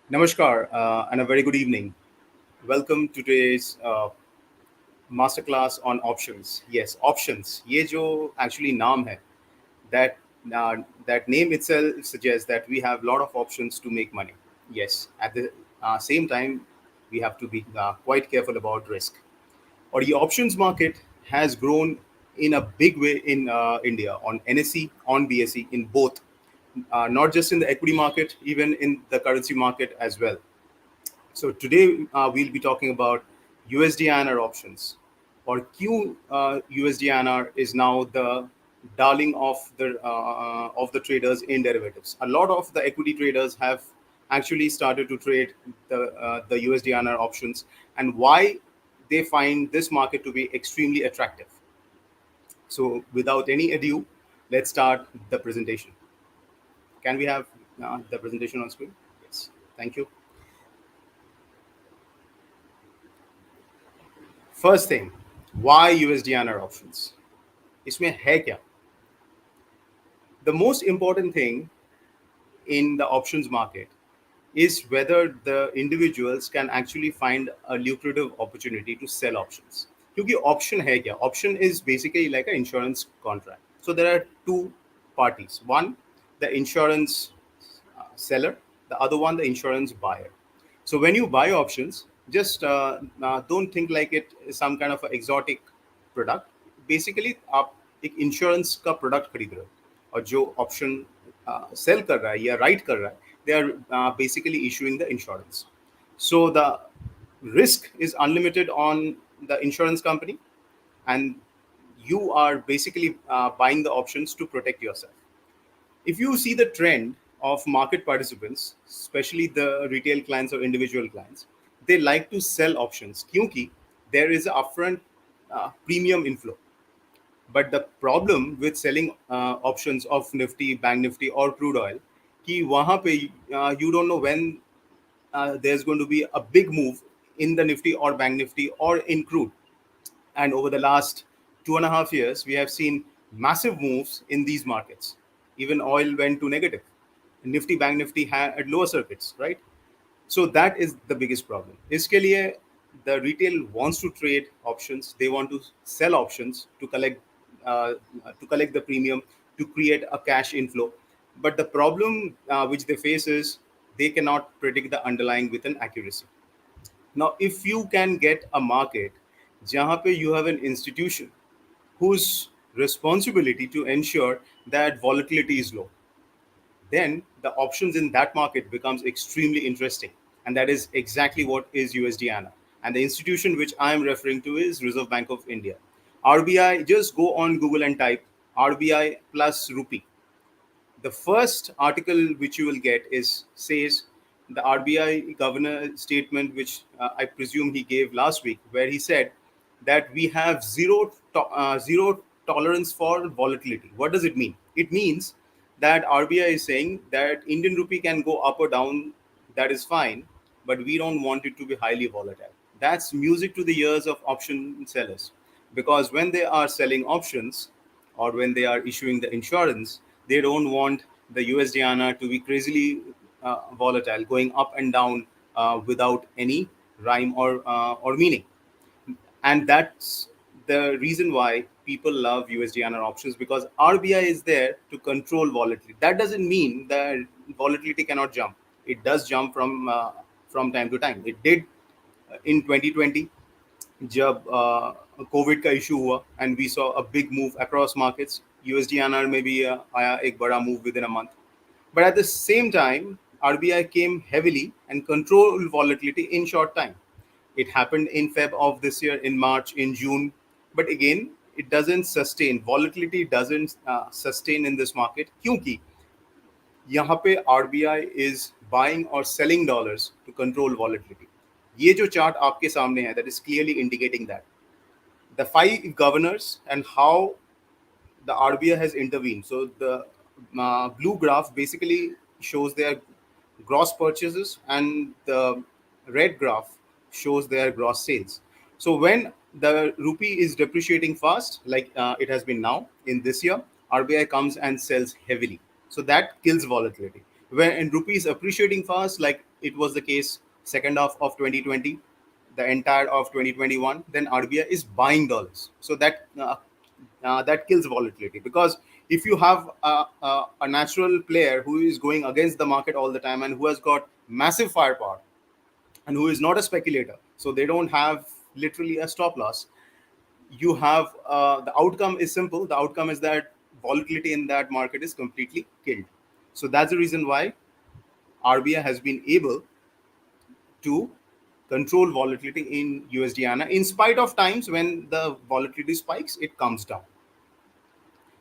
Namaskar and a very good evening. Welcome to today's masterclass on options. Yes, options. ये जो actually नाम है that that name itself suggests that we have a lot of options to make money. Yes, at the same time, we have to be quite careful about risk. Or the options market has grown in a big way in India on NSE, on BSE, in both, not just in the equity market, even in the currency market as well. So today we'll be talking about USD-INR options, or Q USD-INR is now the darling of the traders in derivatives. A lot of the equity traders have actually started to trade the USD-INR options, and why they find this market to be extremely attractive. So without any ado, let's start the presentation. Can we have the presentation on screen? Yes. Thank you. First thing, why USD-INR options? इसमें है क्या? The most important thing in the options market is whether the individuals can actually find a lucrative opportunity to sell options. क्योंकि option है क्या? Option is basically like an insurance contract. So there are two parties. One, the insurance seller, the other one, the insurance buyer. So when you buy options, just don't think like it is some kind of an exotic product. Basically, आप एक insurance का product खरीद रहे हो और जो option sell कर रहा है या राइट कर रहा है, they are basically issuing the insurance. So the risk is unlimited on the insurance company, and you are basically buying the options to protect yourself. If you see the trend of market participants, especially the retail clients or individual clients, they like to sell options क्योंकि there is a upfront premium inflow. But the problem with selling options of Nifty, Bank Nifty, or crude oil, कि वहाँ पे you don't know when there's going to be a big move in the Nifty or Bank Nifty or in crude. And over the last 2.5 years, we have seen massive moves in these markets. Even oil went to negative. Nifty, Bank Nifty had lower circuits, right? So that is the biggest problem. इसके लिए the retail wants to trade options. They want to sell options to collect the premium, to create a cash inflow. But the problem which they face is they cannot predict the underlying with an accuracy. Now, if you can get a market जहाँ पे you have an institution whose responsibility to ensure that volatility is low, then the options in that market becomes extremely interesting. And that is exactly what is USD-INR. And the institution which I am referring to is Reserve Bank of India. RBI, just go on Google and type RBI plus rupee. The first article which you will get is says the RBI governor statement, which I presume he gave last week, where he said that we have zero tolerance for volatility. What does it mean? It means that RBI is saying that Indian rupee can go up or down, that is fine, but we don't want it to be highly volatile. That's music to the ears of option sellers, because when they are selling options or when they are issuing the insurance, they don't want the USD-INR to be crazily volatile, going up and down without any rhyme or meaning. And that's the reason why people love USD-INR options, because RBI is there to control volatility. That doesn't mean that volatility cannot jump. It does jump from time to time. It did in 2020 जब Covid का issue हुआ and we saw a big move across markets. USD-INR में भी आया एक बड़ा move within a month. But at the same time, RBI came heavily and controlled volatility in short time. It happened in Feb of this year, in March, in June. But again, it doesn't sustain. Volatility doesn't sustain in this market. क्योंकि यहाँ पे RBI is buying or selling dollars to control volatility. ये जो chart आपके सामने है, that is clearly indicating that the 5 governors and how the RBI has intervened. So the blue graph basically shows their gross purchases, and the red graph shows their gross sales. So when the rupee is depreciating fast, like it has been now in this year, RBI comes and sells heavily. So that kills volatility. when in rupees appreciating fast, like it was the case second half of 2020, the entire of 2021, then RBI is buying dollars. So that kills volatility, because if you have a natural player who is going against the market all the time and who has got massive firepower and who is not a speculator, so they don't have literally a stop loss, you have the outcome is simple. The outcome is that volatility in that market is completely killed. So that's the reason why RBI has been able to control volatility in USD-INR. In spite of times when the volatility spikes, it comes down.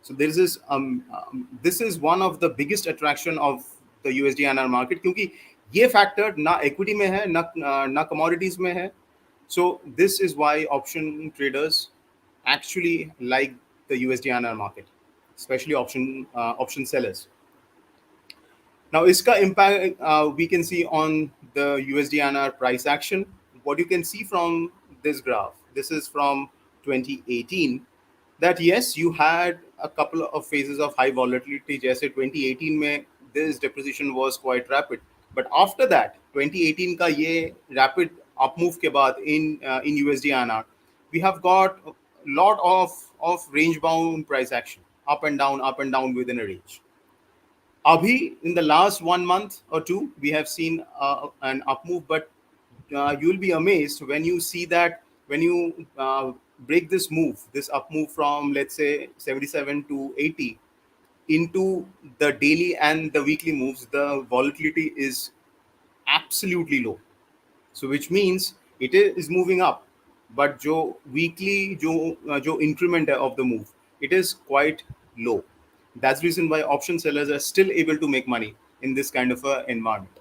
So this is one of the biggest attraction of the USD-INR market, क्योंकि ये factor ना equity में है ना commodities में है. So this is why option traders actually like the USD-INR market, especially option sellers. Now, iska impact we can see on the USD-INR price action. What you can see from this graph, this is from 2018, that yes, you had a couple of phases of high volatility. जैसे 2018 में this depreciation was quite rapid, but after that 2018 का ये rapid up move के बाद in USD-INR, we have got a lot of range bound price action, up and down within a range. Abhi, in the last 1 month or two, we have seen an up move, but you'll be amazed when you see that when you break this up move from, let's say, 77 to 80 into the daily and the weekly moves, the volatility is absolutely low. So which means it is moving up, but जो weekly जो increment of the move, it is quite low. That's the reason why option sellers are still able to make money in this kind of a environment.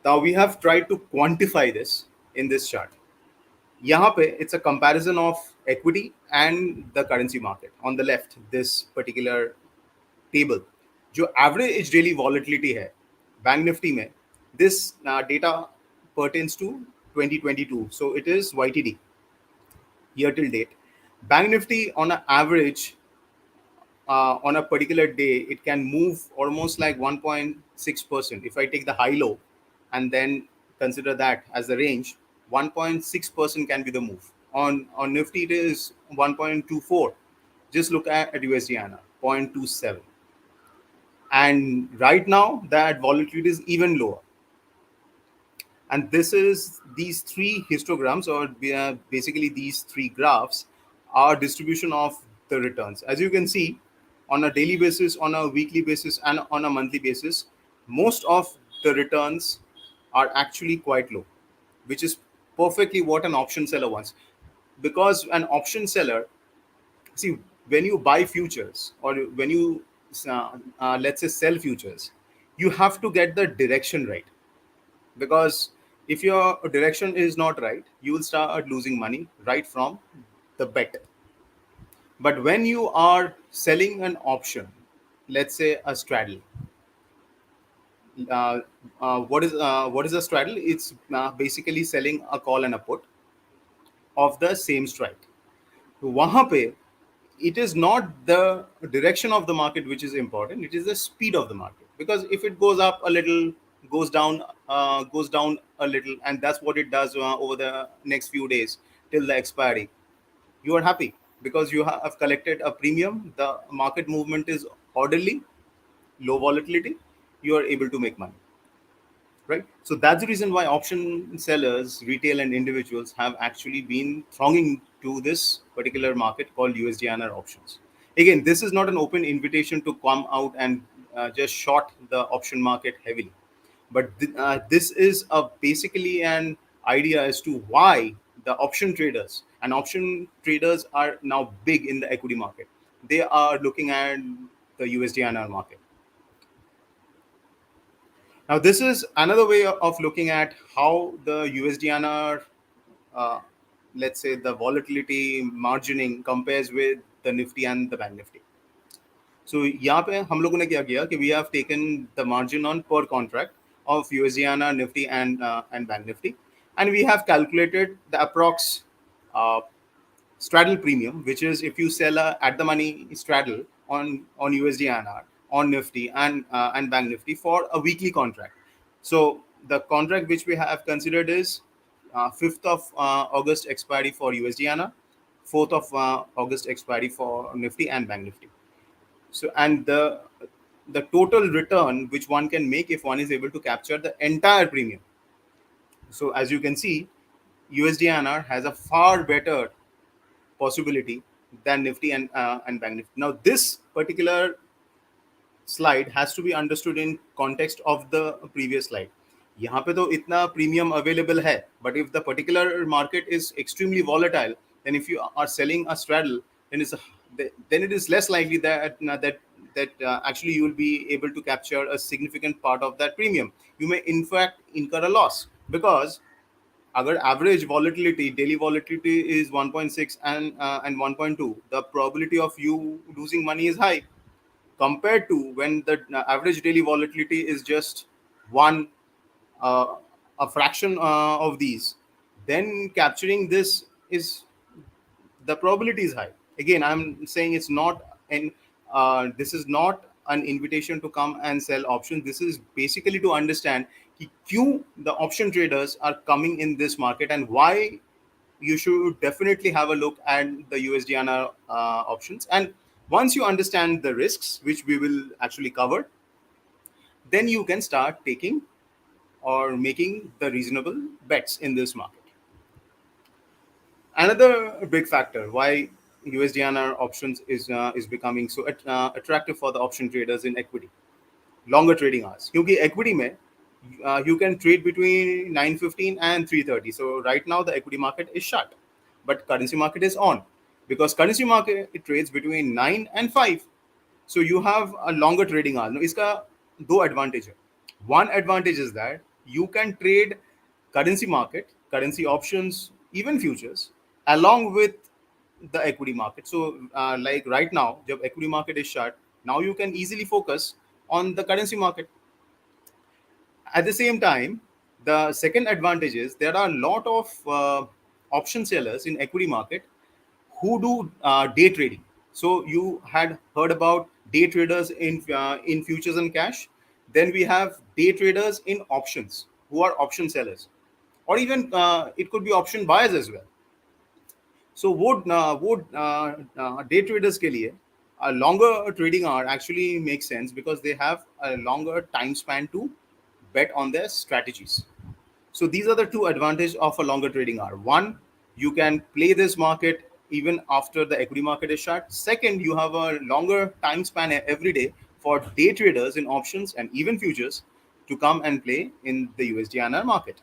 Now we have tried to quantify this in this chart. यहाँ पे it's a comparison of equity and the currency market. On the left, this particular table, जो average daily volatility है bank Nifty में, this data pertains to 2022, so it is YTD, year till date. Bank Nifty on an average on a particular day, it can move almost like 1.6%. If I take the high low and then consider that as the range, 1.6% can be the move. On Nifty, it is 1.24. Just look at USD-INR, 0.27. And right now, that volatility is even lower. And this is these three histograms, or basically these three graphs, are distribution of the returns. As you can see, on a daily basis, on a weekly basis, and on a monthly basis, most of the returns are actually quite low, which is perfectly what an option seller wants. Because an option seller, see, when you buy futures or when you, let's say, sell futures, you have to get the direction right. Because if your direction is not right, you will start losing money right from the bet. But when you are selling an option, let's say a straddle, what is a straddle? It's basically selling a call and a put of the same strike. तो वहाँ पे it is not the direction of the market which is important, it is the speed of the market. Because if it goes up a little, goes down a little, and that's what it does over the next few days till the expiry, you are happy because you have collected a premium. The market movement is orderly, low volatility, you are able to make money, right? So that's the reason why option sellers, retail and individuals, have actually been thronging to this particular market called USD-INR options. Again, this is not an open invitation to come out and just short the option market heavily, but this is basically an idea as to why the option traders are now big in the equity market. They are looking at the USD-INR market. Now, this is another way of looking at how the USD-INR, let's say, the volatility margining compares with the Nifty and the Bank Nifty. So, यहाँ पे हम लोगों ने क्या किया कि we have taken the margin on per contract of USD-INR, Nifty and Bank Nifty, and we have calculated the approx straddle premium, which is if you sell a at the money straddle on USD-INR on Nifty and Bank Nifty for a weekly contract. So the contract which we have considered is 5th of August expiry for USD-INR, 4th of August expiry for Nifty and Bank Nifty. So and the total return which one can make if one is able to capture the entire premium. So as you can see, USD-INR has a far better possibility than Nifty and Bank Nifty. Now this particular slide has to be understood in context of the previous slide. यहाँ पे तो इतना premium available है, but if the particular market is extremely volatile, then if you are selling a straddle, then it is less likely that actually you will be able to capture a significant part of that premium. You may in fact incur a loss because अगर average volatility, daily volatility is 1.6 and 1.2, the probability of you losing money is high compared to when the average daily volatility is just one, uh, a fraction of these. Then capturing this is, the probability is high. Again, I'm saying it's not an this is not an invitation to come and sell options. This is basically to understand कि क्यों the option traders are coming in this market and why you should definitely have a look at the USD-INR options. And once you understand the risks, which we will actually cover, then you can start taking or making the reasonable bets in this market. Another big factor why USD-INR options is becoming so attractive for the option traders in equity, longer trading hours. क्योंकि equity में you can trade between 9:15 and 3:30. So right now the equity market is shut, but currency market is on because currency market it trades between 9 and 5. So you have a longer trading hour. Now, इसका दो advantage है. One advantage is that you can trade currency market, currency options, even futures, along with the equity market. So like right now, जब equity market is shut, now you can easily focus on the currency market. At the same time, the second advantage is there are a lot of option sellers in equity market who do day trading. So you had heard about day traders in futures and cash. Then we have day traders in options who are option sellers, or even it could be option buyers as well. So वो day traders के लिए a longer trading hour actually makes sense because they have a longer time span to bet on their strategies. So these are the two advantages of a longer trading hour. One, you can play this market even after the equity market is shut. Second, you have a longer time span every day for day traders in options and even futures to come and play in the USD-INR market.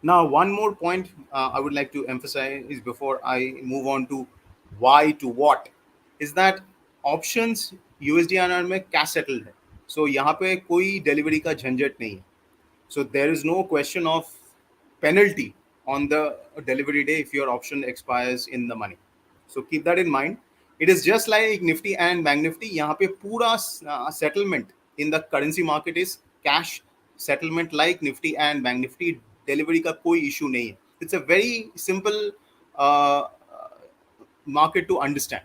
Now, one more point I would like to emphasize is before I move on to why to what is that options USD-INR में cash settled है. So यहाँ पे कोई delivery का झंझट नहीं है. So there is no question of penalty on the delivery day if your option expires in the money. So keep that in mind. It is just like Nifty and Bank Nifty. यहाँ पे पूरा settlement in the currency market is cash settlement like Nifty and Bank Nifty. Delivery का कोई issue नहीं है. It's a very simple market to understand.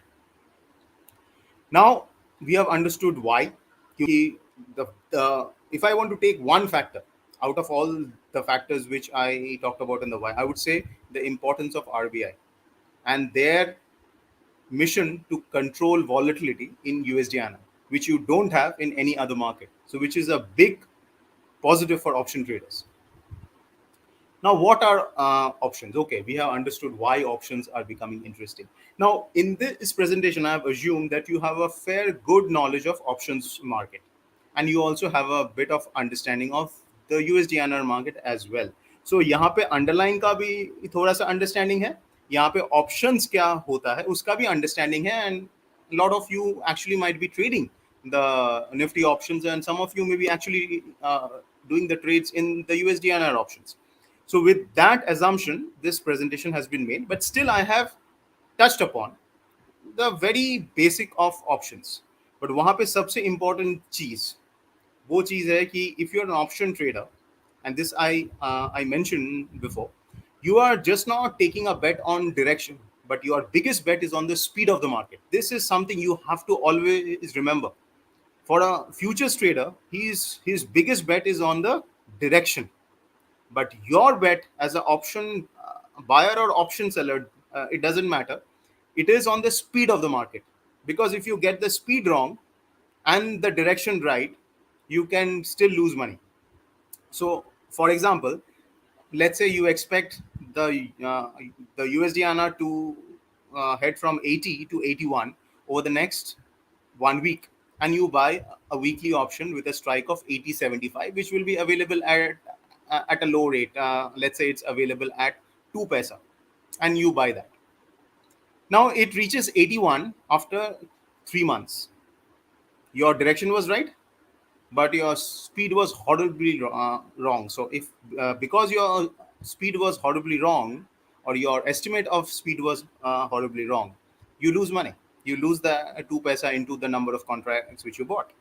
Now we have understood why. If I want to take one factor out of all the factors which I talked about in the why, I would say the importance of RBI and their mission to control volatility in USD-INR, which you don't have in any other market. So which is a big positive for option traders. Now, what are options? Okay, we have understood why options are becoming interesting. Now, in this presentation, I have assumed that you have a fair good knowledge of options market, and you also have a bit of understanding of the USD-INR market as well. So, यहाँ पे underline का भी थोड़ा सा understanding है. यहाँ पे options क्या होता है उसका भी understanding है, and a lot of you actually might be trading the Nifty options, and some of you may be actually doing the trades in the USD-INR options. So with that assumption, this presentation has been made, but still I have touched upon the very basic of options. But वहाँ पे सबसे important चीज़ वो चीज़ है कि if you're an option trader, and this I mentioned before, you are just not taking a bet on direction. but your biggest bet is on the speed of the market. This is something you have to always remember. For a futures trader, his biggest bet is on the direction, but your bet as an option buyer or option seller, it doesn't matter. It is on the speed of the market, because if you get the speed wrong and the direction right, you can still lose money. So, for example, let's say you expect the USD-INR to head from 80 to 81 over the next 1 week, and you buy a weekly option with a strike of 80.75, which will be available at a low rate. Let's say it's available at 2 paisa, and you buy that. Now it reaches 81 after 3 months. Your direction was right, but your speed was horribly wrong. So if because your speed was horribly wrong, or your estimate of speed was horribly wrong, you lose money. You lose the 2 paisa into the number of contracts which you bought.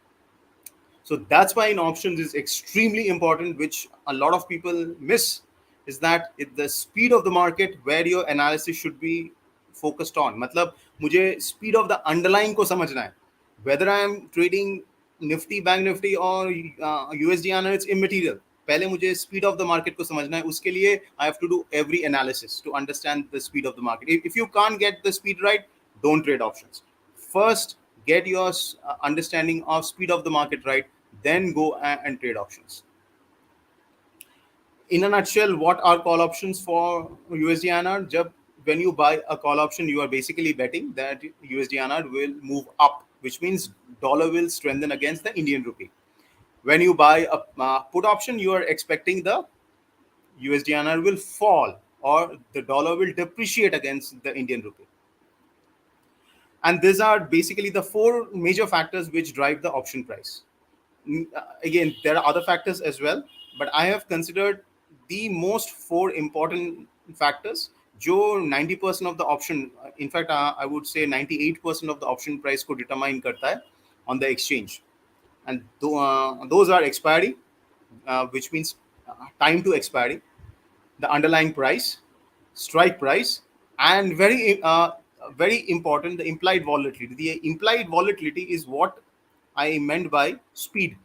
So that's why in options is extremely important, which a lot of people miss, is that the speed of the market where your analysis should be focused on. मतलब मुझे speed of the underlying को समझना है. Whether I am trading Nifty, Bank Nifty or USD-INR, it's immaterial. पहले मुझे speed of the market को समझना है. उसके लिए I have to do every analysis to understand the speed of the market. If you can't get the speed right, don't trade options. First, get your understanding of speed of the market right, then go and trade options. In a nutshell, what are call options for USD-INR? When you buy a call option, you are basically betting that USD-INR will move up, which means dollar will strengthen against the Indian rupee. When you buy a put option, you are expecting the USD-INR will fall, or the dollar will depreciate against the Indian rupee. And these are basically the 4 major factors which drive the option price. Again, there are other factors as well, but I have considered the most 4 important factors. जो 90% of the option, in fact, I would say 98% of the option price को determine करता है on the exchange. And those are expiry, which means time to expiry, the underlying price, strike price, and very important, the implied volatility. The implied volatility is what I meant by speed.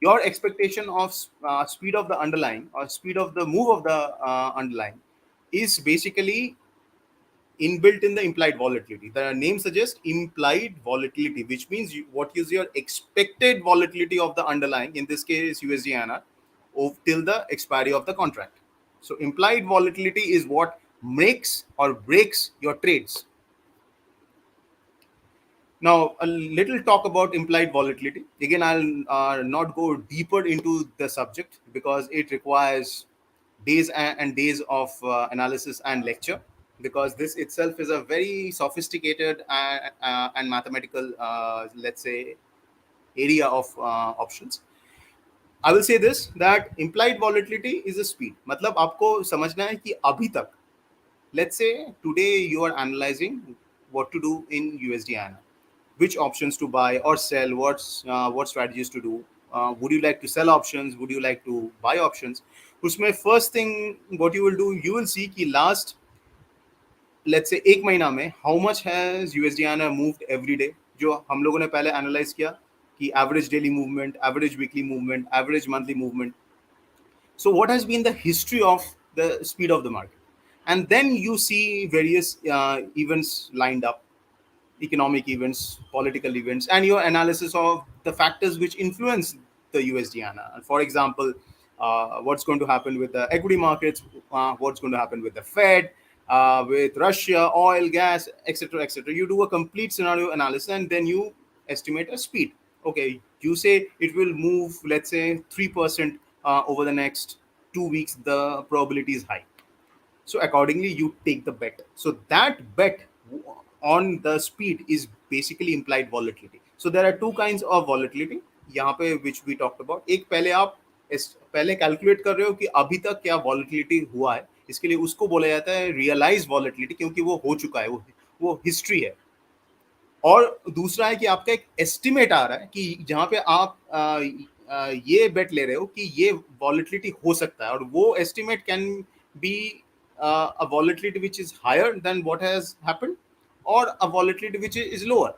Your expectation of speed of the underlying, or speed of the move of the underlying, is basically inbuilt in the implied volatility. The name suggests implied volatility, which means what is your expected volatility of the underlying, in this case USD-INR, till the expiry of the contract. So implied volatility is what makes or breaks your trades. Now, a little talk about implied volatility. Again, I'll not go deeper into the subject because it requires days and days of analysis and lecture, because this itself is a very sophisticated and mathematical, let's say, area of options. I will say this, that implied volatility is a speed. मतलब आपको समझना है कि अभी तक, let's say today you are analyzing what to do in USD-INR, which options to buy or sell, what strategies to do. Would you like to sell options? Would you like to buy options? उसमें first thing what you will do, you will see कि last, let's say, एक महीना में how much has USD-INR moved every day, जो हम लोगों ने पहले analyze किया कि average daily movement, average weekly movement, average monthly movement. So what has been the history of the speed of the market? And then you see various events lined up, economic events, political events, and your analysis of the factors which influence the USD-INR. For example, what's going to happen with the equity markets, what's going to happen with the Fed, with Russia, oil, gas, etc., etc. You do a complete scenario analysis, and then you estimate a speed. Okay, you say it will move, let's say, 3% over the next 2 weeks. The probability is high. So accordingly, you take the bet. So that bet on the speed is basically implied volatility. So there are 2 kinds of volatility यहाँ पे which we talked about. एक पहले आप पहले calculate कर रहे हो कि अभी तक क्या वॉलेटिलिटी हुआ है, इसके लिए उसको बोला जाता है रियलाइज वॉलेटिलिटी, क्योंकि वो हो चुका है, वो हिस्ट्री है. और दूसरा है कि आपका एक एस्टिमेट आ रहा है कि जहाँ पे आप ये बेट ले रहे हो कि ये वॉलेटिलिटी हो सकता है, और वो estimate can be a volatility which is higher than what has happened, or a volatility which is lower.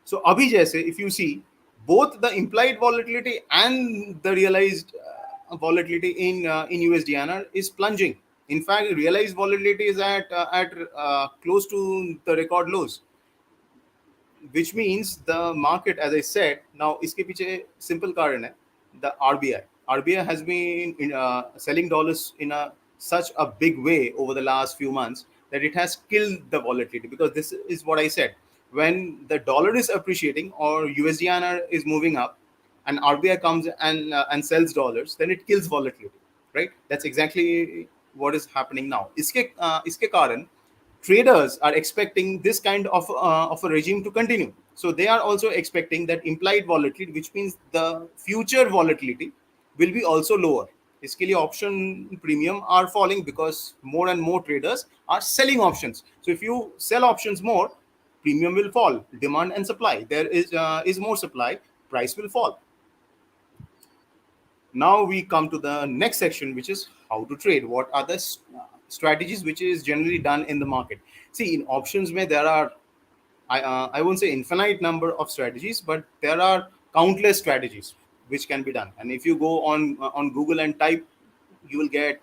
So abhi jaise, if you see, both the implied volatility and the realized volatility in USD-INR is plunging. In fact, realized volatility is at close to the record lows, which means the market, as I said, now iske piche simple karan hai, the RBI has been selling dollars in a such a big way over the last few months that it has killed the volatility. Because this is what I said, when the dollar is appreciating or USD-INR is moving up, and RBI comes and sells dollars, then it kills volatility, right? That's exactly what is happening now. Iske karan traders are expecting this kind of a regime to continue. So they are also expecting that implied volatility, which means the future volatility, will be also lower. इसके लिए option premium are falling because more and more traders are selling options. So if you sell options more, premium will fall. Demand and supply. There is more supply, price will fall. Now we come to the next section, which is how to trade. What are the strategies which is generally done in the market? See, in options, there are, I won't say infinite number of strategies, but there are countless strategies which can be done. And if you go on Google and type, you will get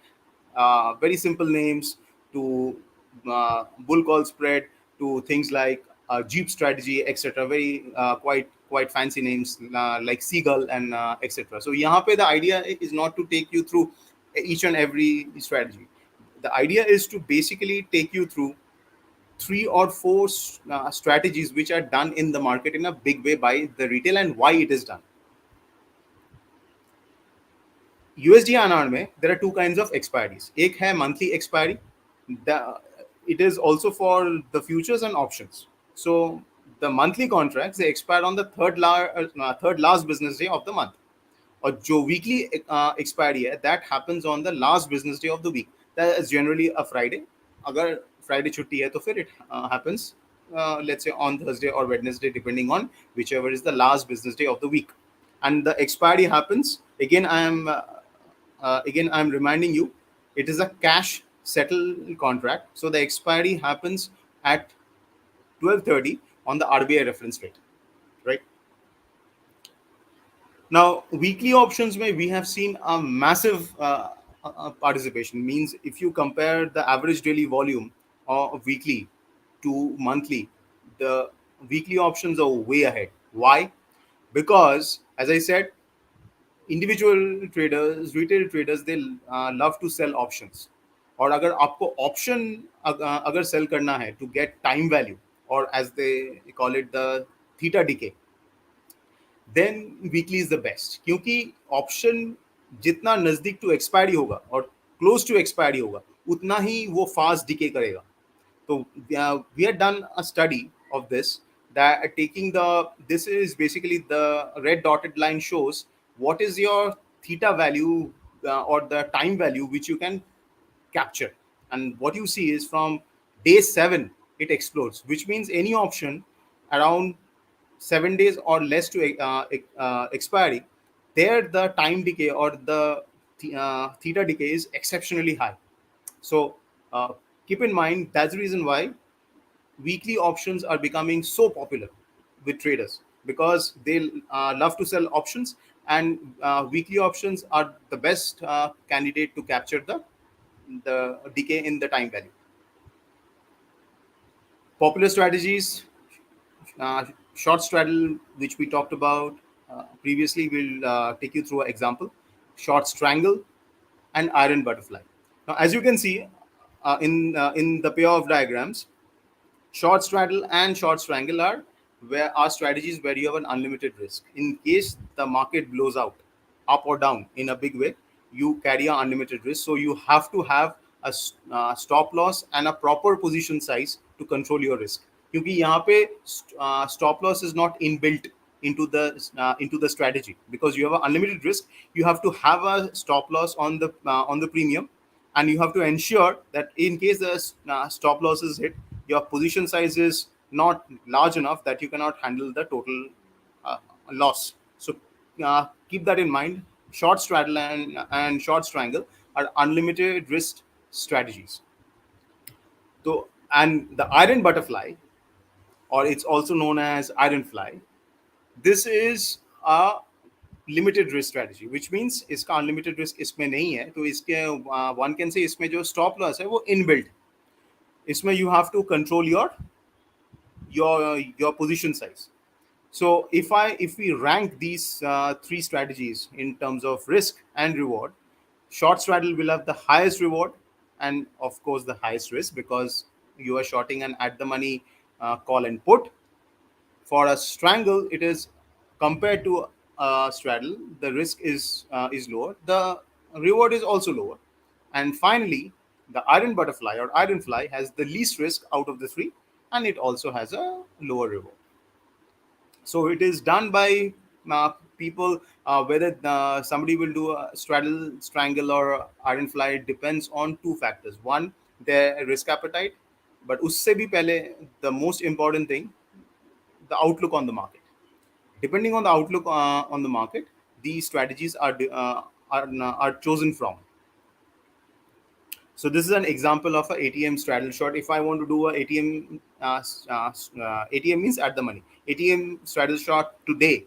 very simple names to bull call spread, to things like Jeep strategy, etc. Very quite fancy names like Seagull and etc. So यहाँ पे the idea is not to take you through each and every strategy. The idea is to basically take you through three or four strategies which are done in the market in a big way by the retail and why it is done. USD INR में there are two kinds of expiries. एक है monthly expiry. It is also for the futures and options. So the monthly contracts, they expire on the third last business day of the month. और जो weekly expiry है, that happens on the last business day of the week. That is generally a Friday. अगर Friday छुट्टी है तो फिर it happens let's say on Thursday or Wednesday, depending on whichever is the last business day of the week. And the expiry happens again. I am reminding you, it is a cash settled contract. So the expiry happens at 12:30 on the RBI reference rate, right? Now, weekly options, we have seen a massive participation. Means if you compare the average daily volume of weekly to monthly, the weekly options are way ahead. Why? Because, as I said, individual traders, retail traders, they love to sell options. और अगर आपको option अगर sell करना है to get time value, or as they call it, the theta decay, then weekly is the best. क्योंकि option जितना नजदीक to expiry होगा और close to expiry होगा, उतना ही वो fast decay करेगा. So we had done a study of this, that taking this is basically the red dotted line shows what is your theta value or the time value which you can capture. And what you see is from day 7, it explodes, which means any option around 7 days or less to expiry, there the time decay or the theta decay is exceptionally high. So keep in mind, that's the reason why weekly options are becoming so popular with traders, because they love to sell options, and weekly options are the best candidate to capture the decay in the time value. Popular strategies, short straddle, which we talked about previously. We'll take you through an example: short strangle and iron butterfly. Now, as you can see in the payoff diagrams, short straddle and short strangle are strategies where you have an unlimited risk. In case the market blows out, up or down in a big way, you carry an unlimited risk. So you have to have a stop loss and a proper position size to control your risk. क्योंकि यहाँ पे stop loss is not inbuilt into the strategy, because you have an unlimited risk. You have to have a stop loss on the premium, and you have to ensure that in case the stop loss is hit, your position size is not large enough that you cannot handle the total loss. So keep that in mind. Short straddle and short strangle are unlimited risk strategies. So, and the iron butterfly, or it's also known as iron fly, this is a limited risk strategy which means इसका unlimited risk इसमें नहीं है, तो इसके one can say इसमें जो stop loss है वो इनबिल्ट, इसमें you have to control your position size. So if we rank these three strategies in terms of risk and reward, short straddle will have the highest reward and of course the highest risk because you are shorting an at the money call and put. For a strangle, it is compared to a straddle, the risk is lower, the reward is also lower, and finally, the iron butterfly or iron fly has the least risk out of the three, and it also has a lower reward. So it is done by people. Whether somebody will do a straddle, strangle, or iron fly depends on two factors. One, their risk appetite, but usse bhi pehle, the most important thing, the outlook on the market. Depending on the outlook on the market, these strategies are chosen from. So this is an example of a ATM straddle short. If I want to do a ATM, ATM means at the money. ATM straddle short today.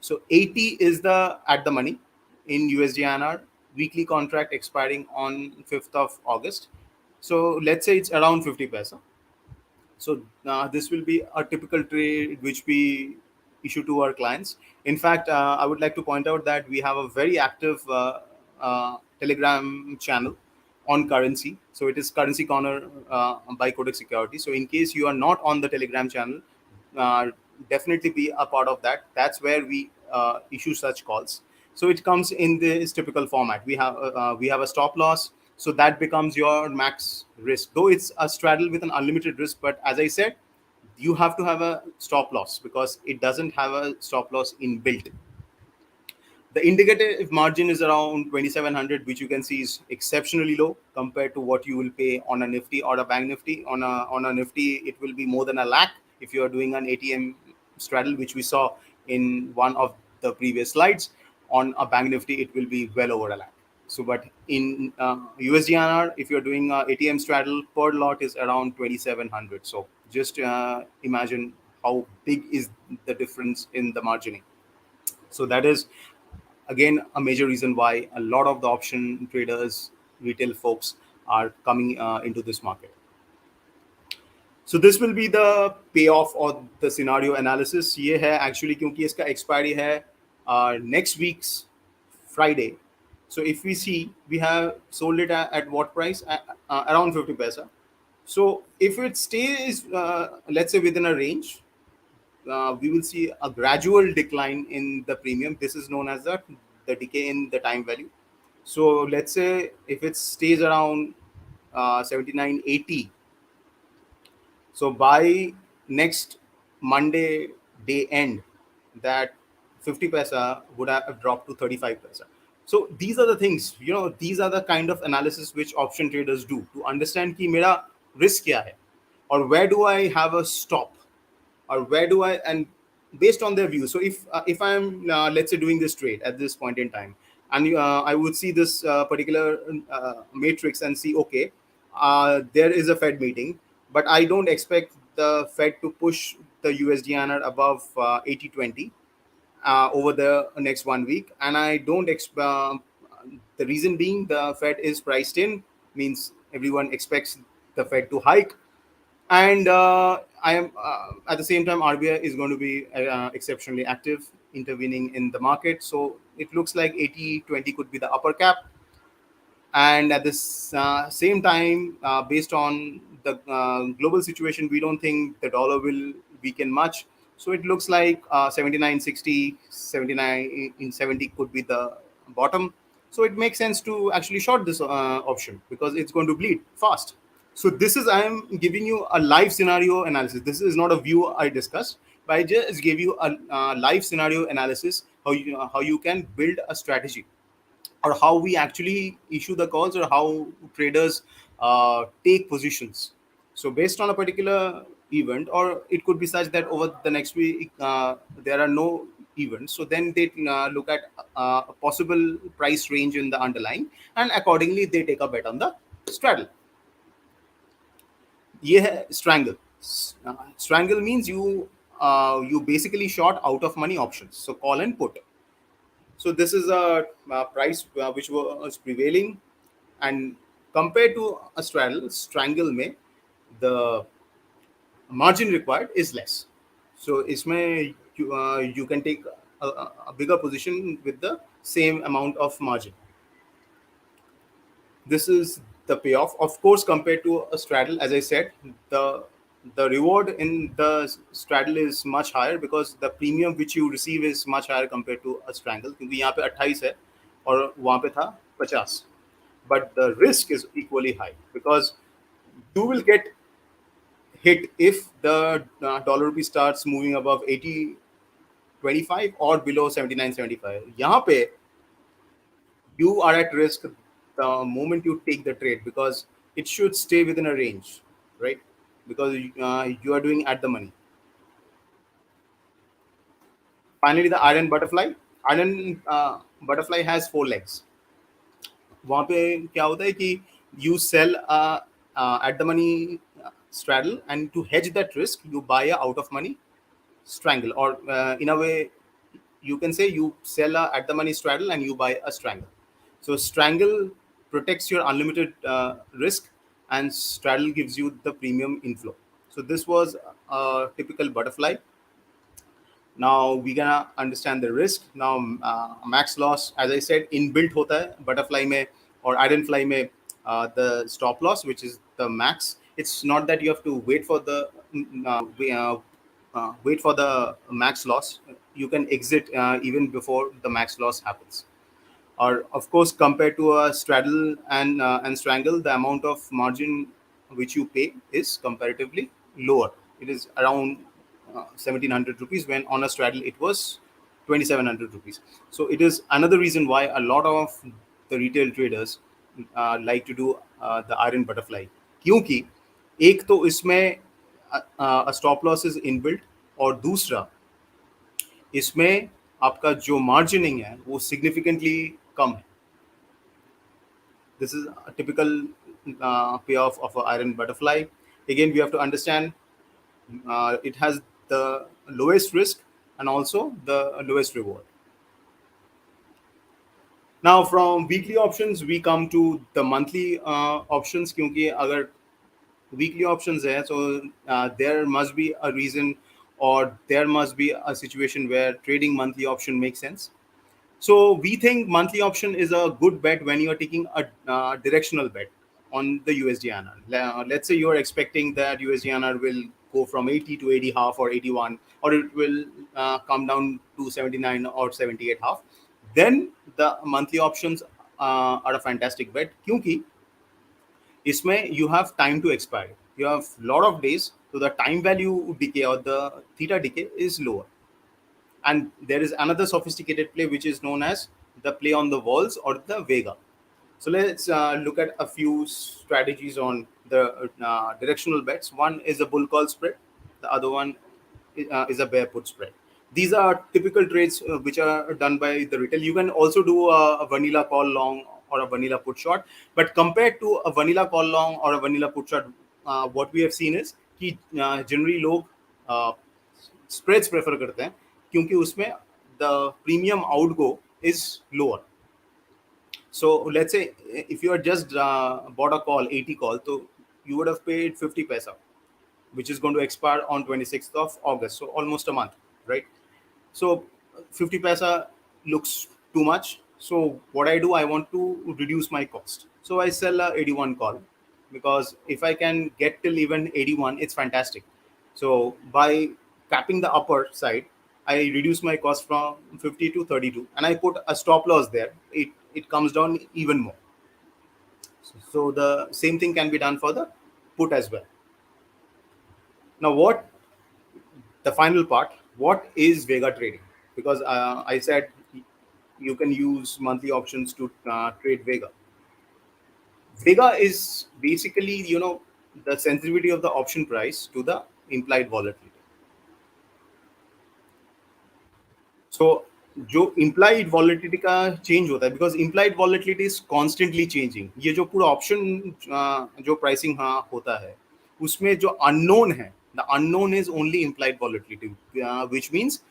So 80 is the at the money in USD-INR weekly contract expiring on 5th of August. So let's say it's around 50 paisa. So this will be a typical trade which we issue to our clients. In fact, I would like to point out that we have a very active Telegram channel on currency. So it is Currency Corner by Kotak Securities. So in case you are not on the Telegram channel, uh, definitely be a part of that. That's where we issue such calls. So it comes in this typical format. We have a stop loss, so that becomes your max risk. Though it's a straddle with an unlimited risk, but as I said, you have to have a stop loss because it doesn't have a stop loss inbuilt. The indicative margin is around 2700, which you can see is exceptionally low compared to what you will pay on a Nifty or a Bank Nifty. On a Nifty, it will be more than a lakh if you are doing an ATM straddle, which we saw in one of the previous slides. On a Bank Nifty, it will be well over a lakh. So, but in USDINR, if you're doing a ATM straddle, per lot is around 2700. So just imagine how big is the difference in the margining. So that is again a major reason why a lot of the option traders, retail folks are coming into this market. So this will be the payoff or the scenario analysis. ये है actually क्योंकि इसका expiry है next week's Friday. So if we see, we have sold it at what price? Around 50 paisa. So if it stays, let's say within a range, we will see a gradual decline in the premium. This is known as the decay in the time value. So let's say if it stays around 79.80, so by next Monday day end, that 50 paisa would have dropped to 35 paisa. So these are the things, these are the kind of analysis which option traders do to understand कि मेरा risk क्या है, or where do I have a stop, or where do I, and based on their view. So if I'm let's say doing this trade at this point in time, and I would see this particular matrix and see, okay, there is a Fed meeting, but I don't expect the Fed to push the USD-INR above 80.20 over the next 1 week, and I don't the reason being the Fed is priced in, means everyone expects the Fed to hike, and I am at the same time RBI is going to be exceptionally active intervening in the market. So it looks like 80.20 could be the upper cap, and at this same time, based on the global situation, we don't think the dollar will weaken much. So it looks like 79.60, 79 in 70 could be the bottom. So it makes sense to actually short this option because it's going to bleed fast. So this is, I am giving you a live scenario analysis. This is not a view I discussed, but I just gave you a live scenario analysis how you can build a strategy, or how we actually issue the calls, or how traders take positions. So based on a particular event, or it could be such that over the next week there are no events, so then they look at a possible price range in the underlying, and accordingly they take a bet on the straddle. ये है strangle. Strangle means you basically short out of money options, so call and put. So this is a price which was prevailing, and compared to a straddle, strangle में the margin required is less. So इसमें you can take a bigger position with the same amount of margin. This is the payoff. Of course, compared to a straddle, as I said, the reward in the straddle is much higher because the premium which you receive is much higher compared to a strangle. क्योंकि यहाँ पे 28 है और वहाँ पे था 50. But the risk is equally high because you will get hit if the dollar rupee starts moving above 80.25 or below 79.75. यहाँ पे you are at risk the moment you take the trade because it should stay within a range, right? Because you are doing at the money. Finally, the iron butterfly. Iron butterfly has four legs. वहाँ पे क्या होता है कि you sell at the money straddle, and to hedge that risk you buy a out of money strangle, or in a way you can say you sell a at the money straddle and you buy a strangle. So strangle protects your unlimited risk, and straddle gives you the premium inflow. So this was a typical butterfly. Now we gonna understand the risk. Now max loss, as I said, inbuilt hota hai butterfly mein or ironfly mein, the stop loss, which is the max. It's not that you have to wait for the wait for the max loss. You can exit even before the max loss happens. Or of course, compared to a straddle and strangle, the amount of margin which you pay is comparatively lower. It is around 1700 rupees, when on a straddle it was 2700 rupees. So it is another reason why a lot of the retail traders like to do the iron butterfly, क्योंकि एक तो इसमें stop loss is inbuilt, और दूसरा इसमें आपका जो मार्जिनिंग है वो सिग्निफिकेंटली कम है. This is a typical payoff of an iron butterfly. Again, we have to understand it has the lowest risk and also the lowest reward. Now, from weekly options, we come to the monthly options. क्योंकि अगर weekly options है, so there must be a reason, or there must be a situation where trading monthly option makes sense. So we think monthly option is a good bet when you are taking a directional bet on the USD-INR. Let's say you are expecting that USD-INR will go from 80 to 80 half or 81, or it will come down to 79 or 78 half. Then the monthly options are a fantastic bet. क्योंकि इसमें you have time to expire. You have lot of days, so the time value decay or the theta decay is lower. And there is another sophisticated play which is known as the play on the walls or the VEGA. So let's look at a few strategies on the directional bets. One is a bull call spread. The other one is a bear put spread. These are typical trades which are done by the retail. You can also do a vanilla call long or a vanilla put short. But compared to a vanilla call long or a vanilla put short, what we have seen is कि generally लोग spreads prefer करते हैं, क्योंकि उसमें the premium outgo is lower. So let's say if you had just bought a call 80 call, so you would have paid 50 paisa, which is going to expire on 26th of August, so almost a month, right? So 50 paisa looks too much. So what I do, I want to reduce my cost. So I sell a 81 call, because if I can get till even 81, it's fantastic. So by capping the upper side, I reduce my cost from 50 to 32, and I put a stop loss there. It comes down even more. So the same thing can be done for the put as well. Now, what the final part? What is Vega trading? Because I said you can use monthly options to trade Vega. Vega is basically, the sensitivity of the option price to the implied volatility. So जो implied volatility का change होता है, because implied volatility is constantly changing. ये जो पूरा option जो pricing हाँ होता है, उसमें जो अननोन है, the unknown is only implied volatility, which means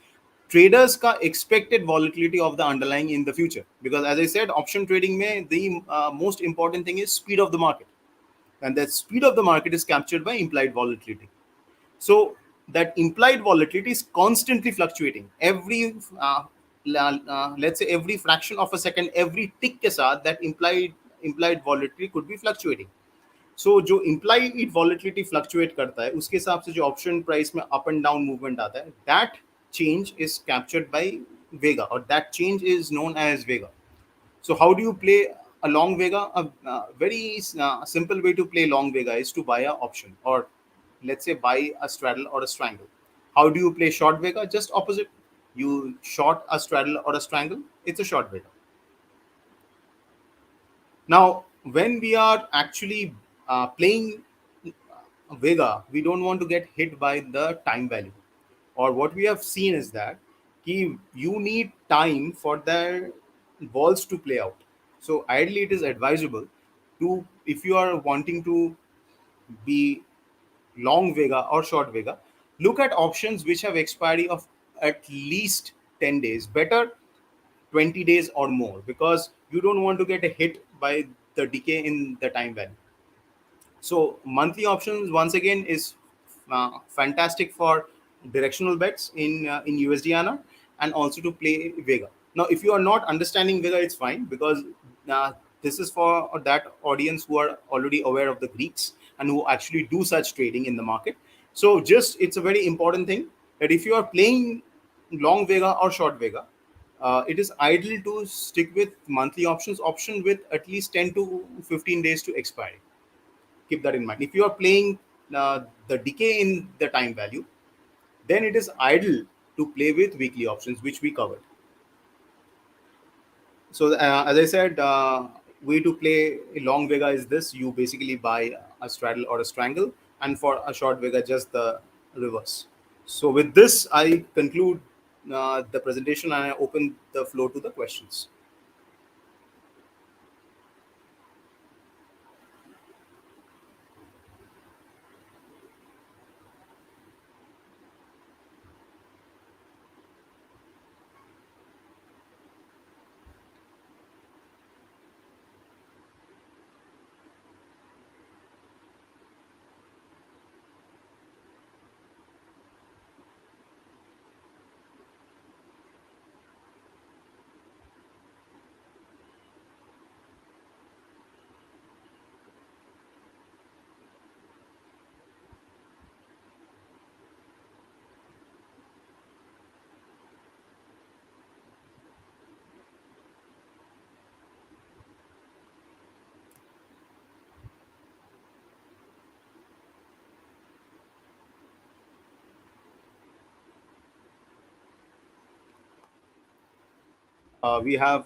traders का expected volatility of the underlying in the future. Because as I said, option trading में the most important thing is speed of the market, and that speed of the market is captured by implied volatility. So that implied volatility is constantly fluctuating. Every let's say every fraction of a second, every tick के साथ that implied volatility could be fluctuating. सो जो implied volatility fluctuate करता है, उसके हिसाब से जो option price में अप एंड डाउन मूवमेंट आता है, that change is captured by vega, और that change is known as vega. So how do you play a long vega? A very simple way to play long vega is to buy a option, or let's say buy a straddle or a strangle. How do you play short vega? Just opposite. You short a straddle or a strangle, it's a short vega. Now, when we are actually playing Vega, we don't want to get hit by the time value. Or what we have seen is that you need time for the balls to play out. So ideally, it is advisable to, if you are wanting to be long Vega or short Vega, look at options which have expiry of at least 10 days. Better 20 days or more, because you don't want to get a hit by the decay in the time value. So monthly options once again is fantastic for directional bets in USD-INR, and also to play Vega. Now, if you are not understanding Vega, it's fine, because uh, this is for that audience who are already aware of the Greeks and who actually do such trading in the market. So just, it's a very important thing that if you are playing long Vega or short Vega, it is ideal to stick with monthly option with at least 10 to 15 days to expire. Keep that in mind. If you are playing the decay in the time value, then it is ideal to play with weekly options, which we covered. So as I said, way to play a long vega is this: you basically buy a straddle or a strangle, and for a short vega, just the reverse. So with this, I conclude the presentation, and I open the floor to the questions. We have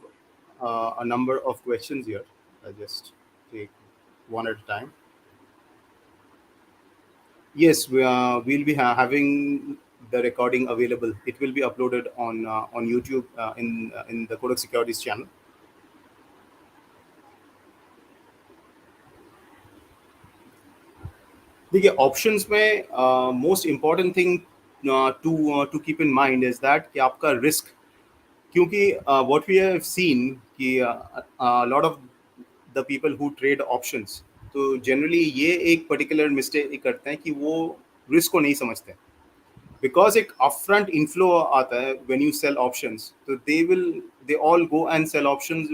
a number of questions here. I'll just take one at a time. Yes, we'll be having the recording available. It will be uploaded on YouTube in the Kotak Securities channel. देखिए, options में most important thing to keep in mind is that कि आपका risk, क्योंकि what we have seen कि lot of the people who trade options, तो generally ये एक particular mistake करते हैं कि वो रिस्क को नहीं समझते. बिकॉज एक अपफ्रंट इनफ्लो आता है व्हेन यू सेल ऑप्शंस, तो they all go and sell options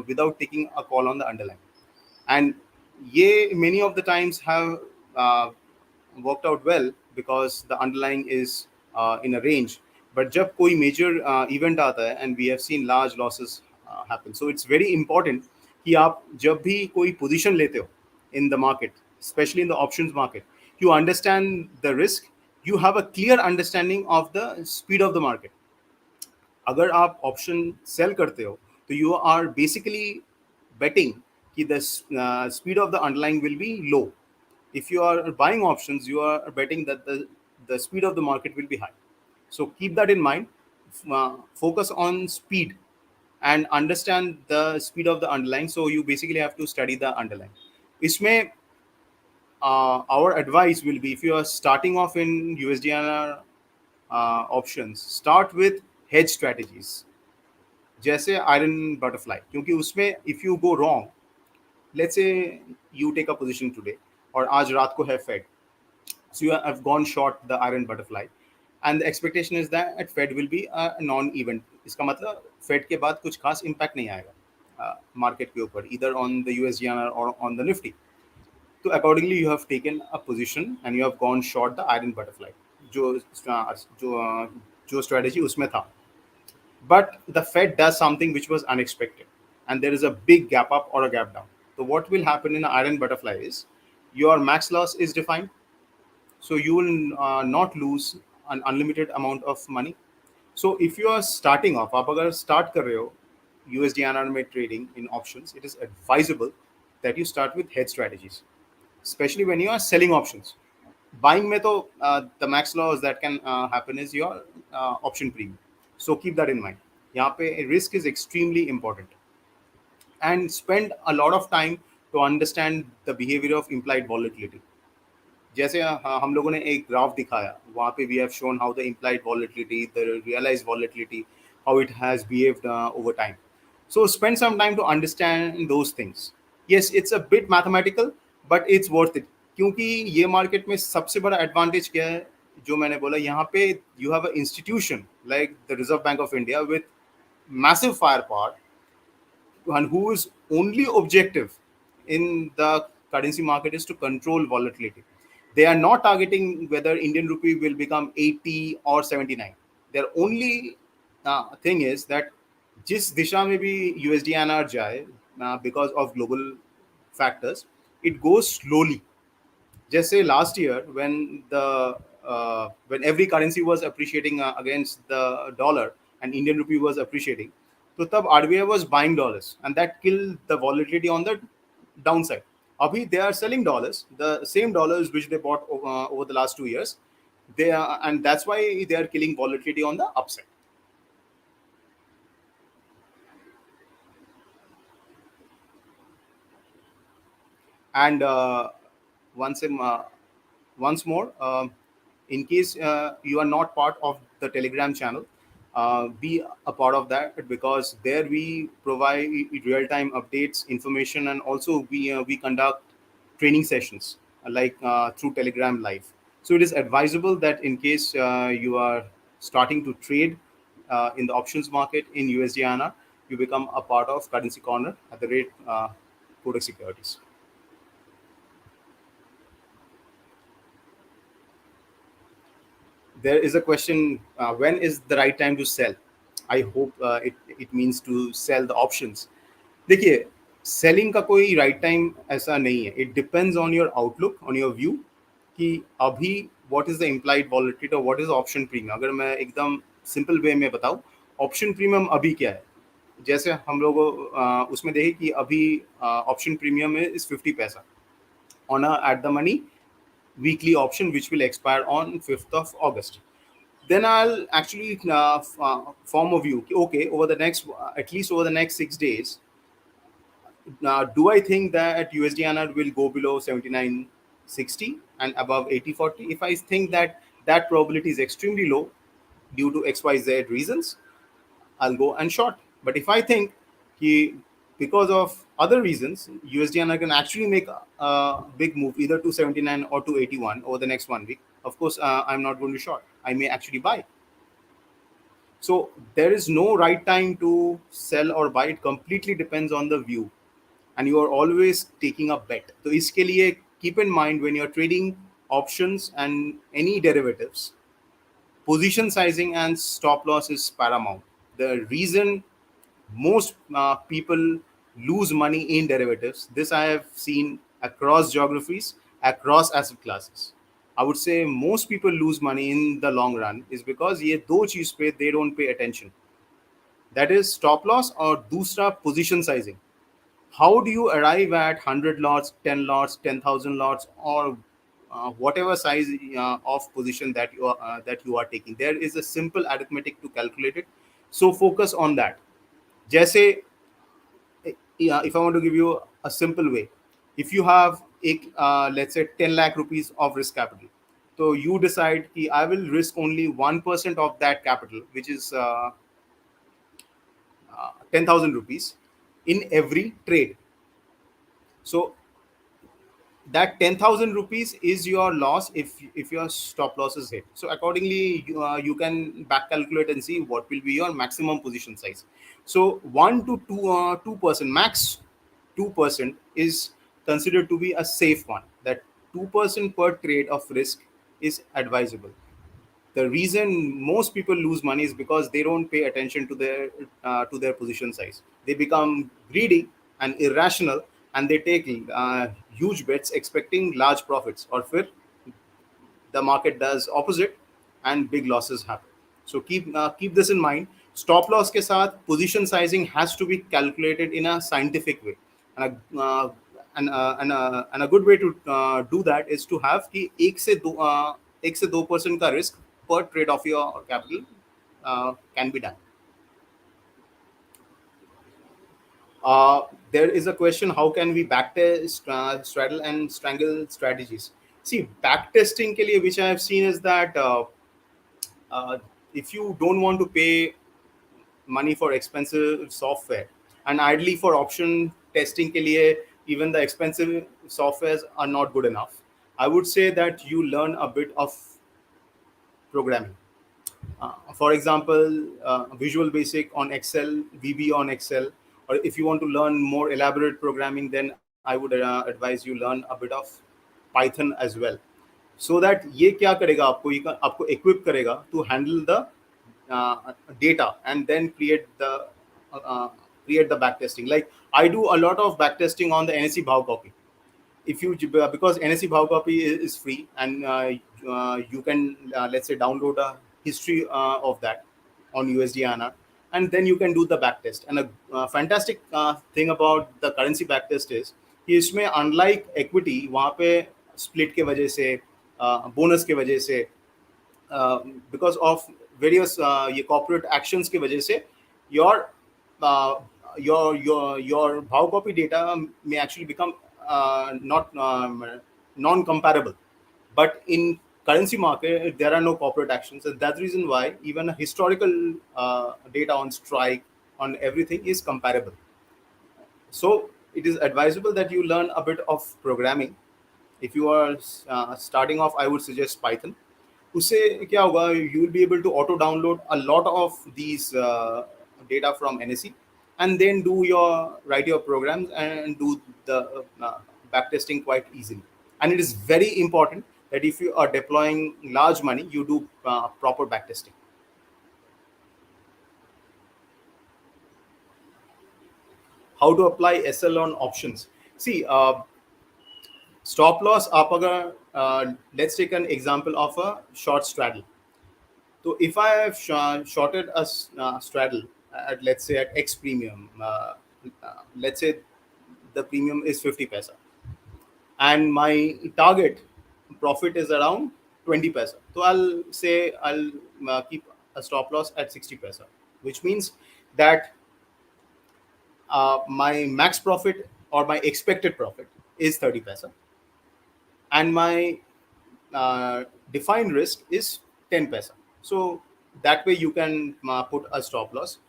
without taking a call on the underline. And ye many of the times have worked out well because the underlying is in a range. But जब कोई major event आता है, and we have seen large losses happen, so it's very important कि आप जब भी कोई position लेते हो in the market, especially in the options market, you understand the risk, you have a clear understanding of the speed of the market. अगर आप option sell करते हो, तो यू आर बेसिकली बेटिंग कि the speed of the underlying will be low. If you are buying options, you are betting that the speed of the market will be high. So keep that in mind. focus on speed and understand the speed of the underlying. So you basically have to study the underlying. इसमें our advice will be, if you are starting off in USDINR options, start with hedge strategies जैसे iron butterfly, क्योंकि उसमें if you go wrong, let's say you take a position today और आज रात को है Fed, so you have gone short the iron butterfly and the expectation is that Fed will be a non event. इसका मतलब Fed के बाद कुछ खास impact नहीं आएगा मार्केट के ऊपर, either on the USDINR or on the Nifty. So accordingly you have taken a position and you have gone short the iron butterfly, जो जो जो strategy उसमें था. But the Fed does something which was unexpected, and there is a big gap up or a gap down. So what will happen in an iron butterfly is your max loss is defined, so you will not lose an unlimited amount of money. So if you are starting off, आप अगर start कर रहे हो USD-INR में trading in options, it is advisable that you start with hedge strategies, especially when you are selling options. Buying में तो the max loss that can happen is your option premium. So keep that in mind. यहाँ पे risk is extremely important, and spend a lot of time to understand the behavior of implied volatility. जैसे हम लोगों ने एक graph दिखाया, वहाँ पे we have shown how the implied volatility, the realized volatility, how it has behaved over time. So spend some time to understand those things. Yes, it's a bit mathematical, but it's worth it. क्योंकि ये market में सबसे बड़ा advantage क्या है, जो मैंने बोला, यहाँ पे you have an institution like the Reserve Bank of India with massive firepower, and whose only objective in the currency market is to control volatility. They are not targeting whether Indian rupee will become 80 or 79. Their only thing is that जिस दिशा में भी USD-INR जाए, because of global factors, it goes slowly. Just say last year when every currency was appreciating against the dollar and Indian rupee was appreciating, so tab RBI was buying dollars and that killed the volatility on the downside. Abhi they are selling dollars, the same dollars which they bought over the last 2 years. They are, and that's why they are killing volatility on the upside. And once in, once more, in case you are not part of the Telegram channel, be a part of that, because there we provide real-time updates, information, and also we conduct training sessions like through Telegram Live. So it is advisable that in case you are starting to trade in the options market in USD-INR, you become a part of Currency Corner at the rate Kotak Securities. There is a question, when is the right time to sell? I hope it means to sell the options. देखिए, selling का कोई right time ऐसा नहीं है. It depends on your outlook, on your view, कि अभी what is the implied volatility और what is option premium. अगर मैं एकदम सिंपल वे में बताऊं, ऑप्शन प्रीमियम अभी क्या है, जैसे हम लोग उसमें देखें कि अभी ऑप्शन प्रीमियम इज 50 पैसा on a at the money weekly option which will expire on 5th of August. Then I'll actually form a view. Okay, over the next at least over the next 6 days, do I think that USD-INR will go below 79.60 and above 80.40? If I think that that probability is extremely low due to XYZ reasons, I'll go and short. But if I think कि because of other reasons, USD-INR can actually make a big move either to 79 or to 81 over the next 1 week, of course, I'm not going to short. I may actually buy. So there is no right time to sell or buy. It completely depends on the view, and you are always taking a bet. So इसके लिए keep in mind, when you're trading options and any derivatives, position sizing and stop loss is paramount. The reason most people lose money in derivatives, this I have seen across geographies, across asset classes. I would say most people lose money in the long run is because ये दो चीज पे they don't pay attention. That is stop loss और दूसरा position sizing. How do you arrive at 100 lots, 10 lots, 10,000 lots, or whatever size of position that you are taking. There is a simple arithmetic to calculate it. So focus on that. जैसे yeah, if I want to give you a simple way, if you have let's say 10 lakh rupees of risk capital, so you decide कि I will risk only 1% of that capital, which is 10,000 rupees in every trade. So that 10,000 rupees is your loss if your stop loss is hit. So accordingly, you can back calculate and see what will be your maximum position size. So 1 to 2% max 2% is considered to be a safe one. That 2% per trade of risk is advisable. The reason most people lose money is because they don't pay attention to their position size. They become greedy and irrational, and they take huge bets expecting large profits, or फिर the market does opposite and big losses happen. So keep this in mind. Stop loss के साथ position sizing has to be calculated in a scientific way, and a good way to do that is to have कि 1 से 2% का risk per trade of your capital can be done. There is a question: how can we backtest straddle and strangle strategies? See, backtesting के लिए which I have seen is that uh, if you don't want to pay money for expensive software, and ideally for option testing के लिए even the expensive softwares are not good enough, I would say that you learn a bit of programming. For example, Visual Basic on Excel, VB on Excel, or if you want to learn more elaborate programming, then I would advise you learn a bit of Python as well. So that ये क्या करेगा आपको, ये आपको equip करेगा to handle the data and then create the backtesting. Like I do a lot of backtesting on the NSE Bhav copy. If you because NSE Bhav copy is free, and you can let's say download a history of that on USD-INR, and then you can do the backtest. And a fantastic thing about the currency backtest is कि इसमें unlike equity वहाँ पे split के वजह से bonus के वजह से because of various ये corporate actions के वजह से your uh, your Bhav copy data may actually become not non-comparable. But in currency market, there are no corporate actions, and that's the reason why even historical data on strike on everything is comparable. So it is advisable that you learn a bit of programming. If you are starting off, I would suggest Python. उससे क्या होगा, you will be able to auto download a lot of these data from NSE, and then write your programs and do the backtesting quite easily. And it is very important that if you are deploying large money, you do proper backtesting. How to apply SL on options? See, stop loss आप अगर let's take an example of a short straddle. So if I have shorted a straddle at, let's say, at X premium, let's say the premium is 50 paisa, and my target profit is around 20 paisa. So I'll say I'll keep a stop loss at 60 paisa, which means that my max profit or my expected profit is 30 paisa, and my defined risk is 10 paisa. So that way you can put a stop loss,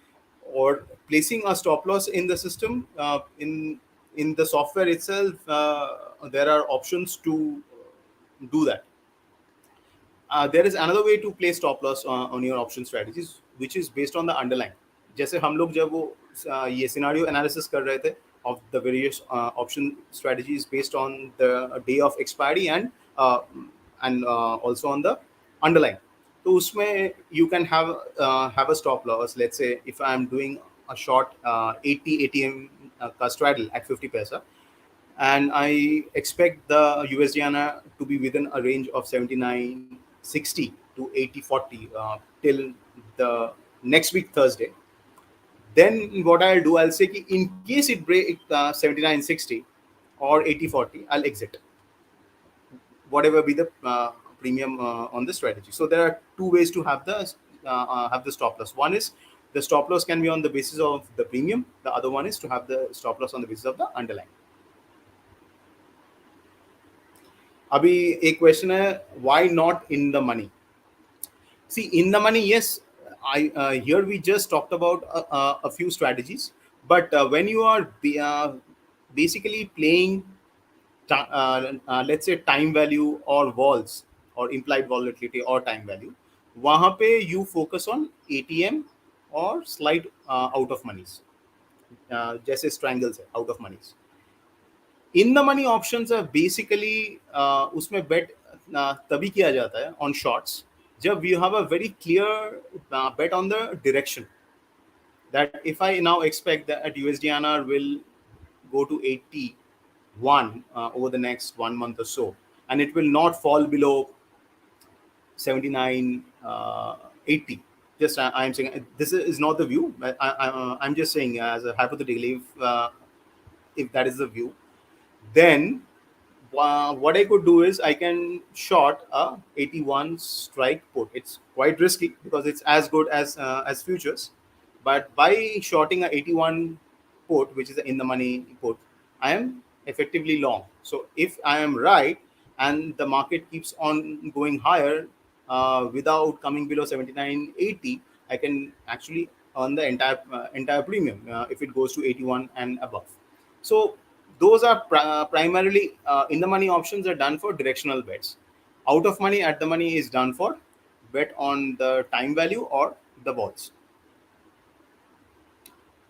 or placing a stop loss in the system in the software itself. There are options to do that. There is another way to place stop loss on your option strategies, which is based on the underlying. जैसे हम लोग जब वो ये scenario analysis कर रहे थे of the various option strategies based on the day of expiry and also on the underlying. तो उसमें you can have a stop loss. Let's say if I am doing a short 80 ATM का straddle at 50 paisa, and I expect the USD-INR to be within a range of 79.60 to 80.40 till the next week Thursday. Then what I'll do, I'll say कि in case it breaks 79.60 or 80.40, I'll exit. whatever be the premium on the strategy. So there are two ways to have the stop loss. One is the stop loss can be on the basis of the premium. The other one is to have the stop loss on the basis of the underlying. अभी एक question है, why not in the money? See, in the money, yes, I here we just talked about a few strategies, but when you are basically playing, let's say time value or vols or implied volatility or time value, वहाँ पे you focus on ATM or slide out of monies, जैसे strangles है out of monies. In the money options है basically उसमें बेट तभी किया जाता है ऑन शॉर्ट्स जब you have a very clear bet on the direction that if I now expect that USD-INR will go to 81 over the next 1 month or so, and it will not fall below 79, 80. Just I'm saying this is not the view. I'm just saying as a hypothetical, if that is the view, then what I could do is I can short a 81 strike put. It's quite risky because it's as good as futures, but by shorting a 81 put, which is in the money put, I am effectively long. So if I am right and the market keeps on going higher without coming below 79.80, I can actually earn the entire premium if it goes to 81 and above. So those are primarily in the money options are done for directional bets. Out of money, at the money is done for bet on the time value or the vols.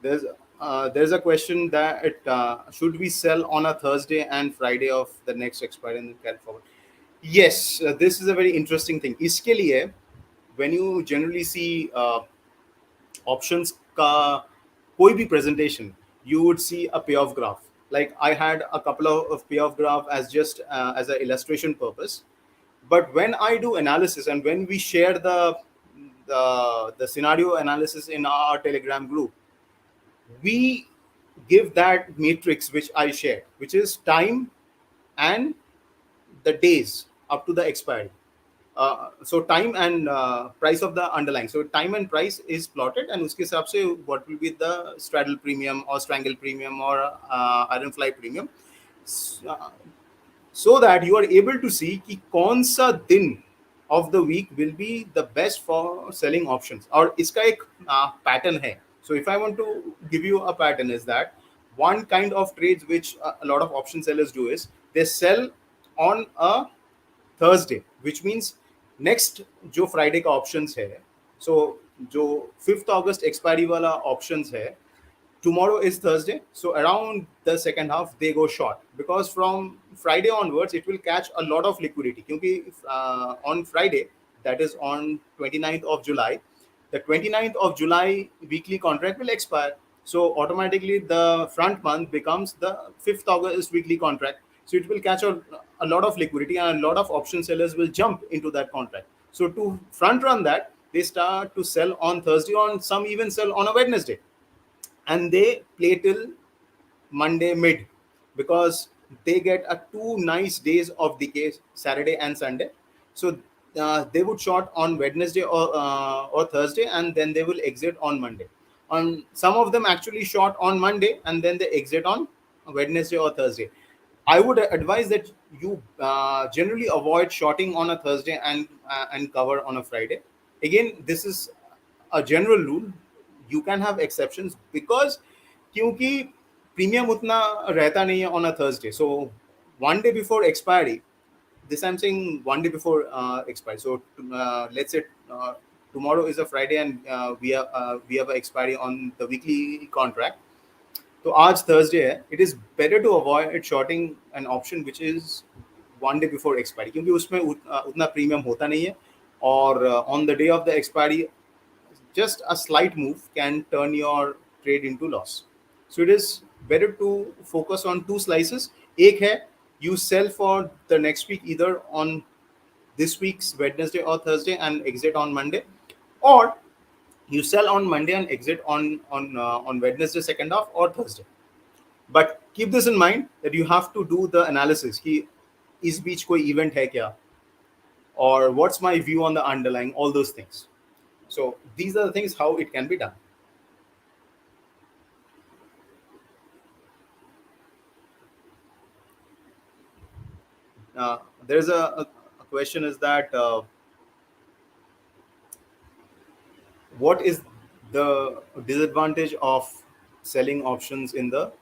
There's a question that should we sell on a Thursday and Friday of the next expiry and then carry forward? Yes, this is a very interesting thing. इसके लिए when you generally see options का कोई भी presentation, you would see a payoff graph. Like I had a couple of payoff graph as just as an illustration purpose. But when I do analysis and when we share the scenario analysis in our Telegram group, we give that matrix which I shared, which is time and the days up to the expiry. So time and price of the underlying. So time and price is plotted, and उसके हिसाब से what will be the straddle premium or strangle premium or iron fly premium, so that you are able to see कि कौन सा दिन of the week will be the best for selling options. और इसका एक pattern है. So if I want to give you a pattern, is that one kind of trades which a lot of option sellers do is they sell on a Thursday, which means next जो Friday का options है, so जो 5th August expiry वाला options है, tomorrow is Thursday, so around the second half they go short because from Friday onwards it will catch a lot of liquidity. क्योंकि on Friday, that is on 29th of July, the 29th of July weekly contract will expire. So automatically the front month becomes the 5th August weekly contract. So it will catch a lot of liquidity and a lot of option sellers will jump into that contract. So to front run that, they start to sell on Thursday, on some even sell on a Wednesday. And they play till Monday mid because they get a 2 nice days of decay, Saturday and Sunday. So they would short on Wednesday or Thursday, and then they will exit on Monday. On some of them actually short on Monday and then they exit on Wednesday or Thursday. I would advise that you generally avoid shorting on a Thursday and cover on a Friday. Again, this is a general rule. You can have exceptions because क्योंकि premium उतना रहता नहीं है on a Thursday. So one day before expiry, this I'm saying one day before expiry. So let's say tomorrow is a Friday and we have an expiry on the weekly contract. तो आज Thursday है, it is better to avoid shorting an option which is one day before expiry क्योंकि उसमें उतना premium होता नहीं है और on the day of the expiry just a slight move can turn your trade into loss. So it is better to focus on two slices. एक है you sell for the next week either on this week's Wednesday or Thursday and exit on Monday, or you sell on Monday and exit on Wednesday second half or Thursday. But keep this in mind that you have to do the analysis. इस बीच कोई event है क्या, or what's my view on the underlying, all those things. So these are the things how it can be done. There's a question is that what is the disadvantage of selling options in the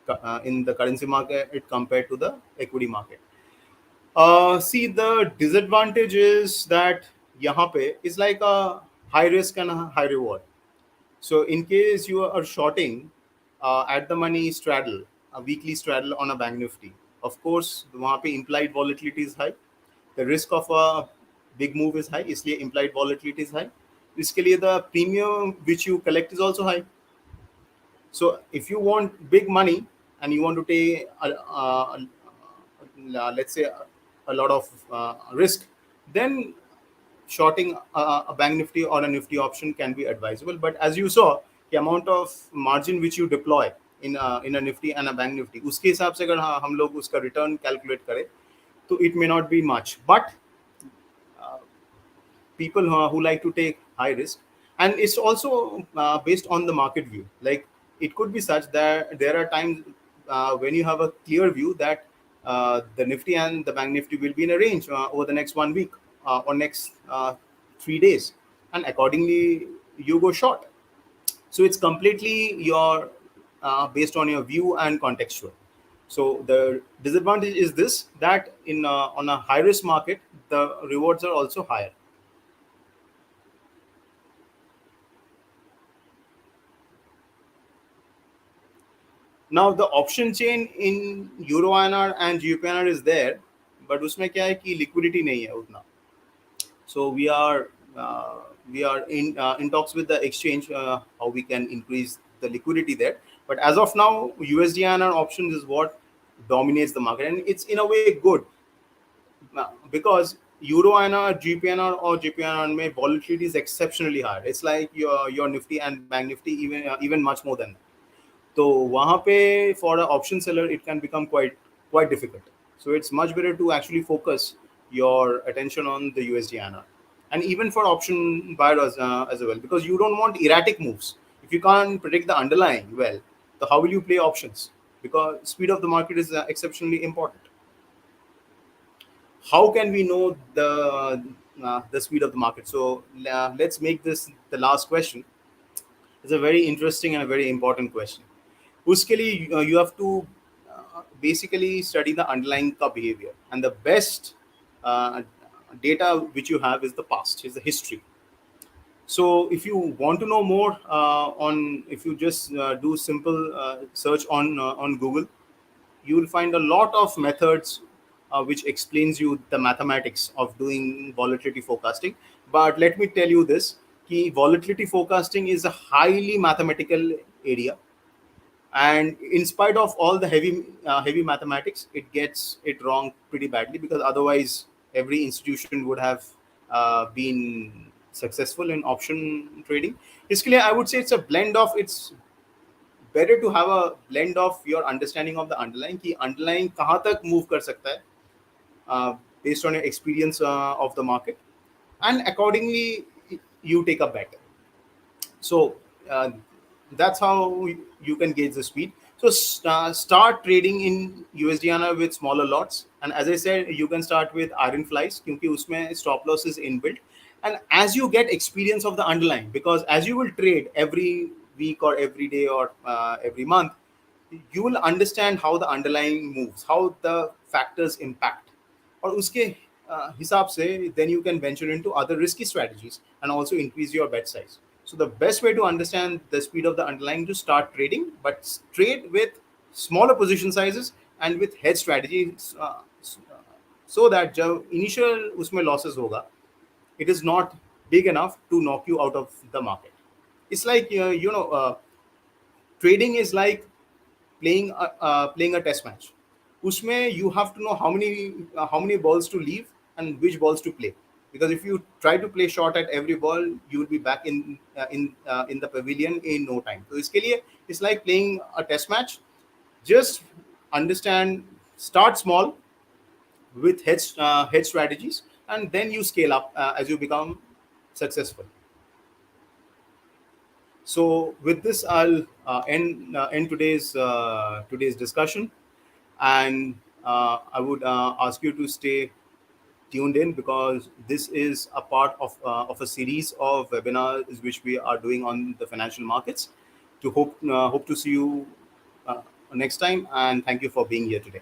currency market compared to the equity market? See, the disadvantage is that यहाँ पे is like a high risk and a high reward. So in case you are shorting at the money straddle, a weekly straddle on a bank nifty, of course वहाँ पे implied volatility is high. The risk of a big move is high, इसलिए implied volatility is high. इसके लिए the premium which you collect is also high. So if you want big money and you want to take let's say a lot of risk, then shorting a bank nifty or a nifty option can be advisable. But as you saw, the amount of margin which you deploy in a nifty and a bank nifty, उसके हिसाब से अगर हम लोग उसका return calculate करें, तो it may not be much. But people who like to take high risk, and it's also based on the market view. Like it could be such that there are times when you have a clear view that the nifty and the bank nifty will be in a range over the next 1 week or next 3 days, and accordingly you go short. So it's completely your based on your view and contextual. So the disadvantage is this, that in on a high risk market the rewards are also higher. Now the option chain in Euro INR and GBP is there, but उसमें क्या है कि liquidity नहीं है उतना. So uh, we are in talks with the exchange how we can increase the liquidity there. But as of now, USD-INR options is what dominates the market, and it's in a way good because Euro INR, GPNR or GPNR में volatility is exceptionally high. It's like your Nifty and Bank Nifty even much more than that. तो वहाँ पे for an option seller it can become quite difficult. So it's much better to actually focus your attention on the USD-INR, and even for option buyers as well, because you don't want erratic moves. If you can't predict the underlying well, so how will you play options? Because speed of the market is exceptionally important. How can we know the speed of the market? So let's make this the last question. It's a very interesting and a very important question. उसके लिए you have to basically study the underlying का behavior, and the best uh, data which you have is the past, is the history. So if you want to know more on, if you just do simple search on Google, you will find a lot of methods which explains you the mathematics of doing volatility forecasting. But let me tell you this, कि volatility forecasting is a highly mathematical area, and in spite of all the heavy mathematics, it gets it wrong pretty badly, because otherwise every institution would have been successful in option trading. Basically, I would say it's a blend of, it's better to have a blend of your understanding of the underlying, कि underlying कहाँ तक move कर सकता है based on your experience of the market, and accordingly you take a bet. So that's how you can gauge the speed. So start trading in USD-INR with smaller lots, and as I said, you can start with iron flies क्योंकि उसमें stop loss is inbuilt. And as you get experience of the underlying, because as you will trade every week or every day or every month, you will understand how the underlying moves, how the factors impact, और उसके हिसाब से then you can venture into other risky strategies and also increase your bet size. So the best way to understand the speed of the underlying, to start trading, but trade with smaller position sizes and with hedge strategies, so that जब initial उसमें losses होगा, it is not big enough to knock you out of the market. It's like trading is like playing a test match. उसमें you have to know how many balls to leave and which balls to play, because if you try to play short at every ball, you will be back in the pavilion in no time. So इसके लिए it's like playing a test match. Just understand, start small, with hedge strategies, and then you scale up as you become successful. So with this, I'll end today's discussion, and I would ask you to stay tuned in, because this is a part of a series of webinars which we are doing on the financial markets. To hope to see you next time, and thank you for being here today.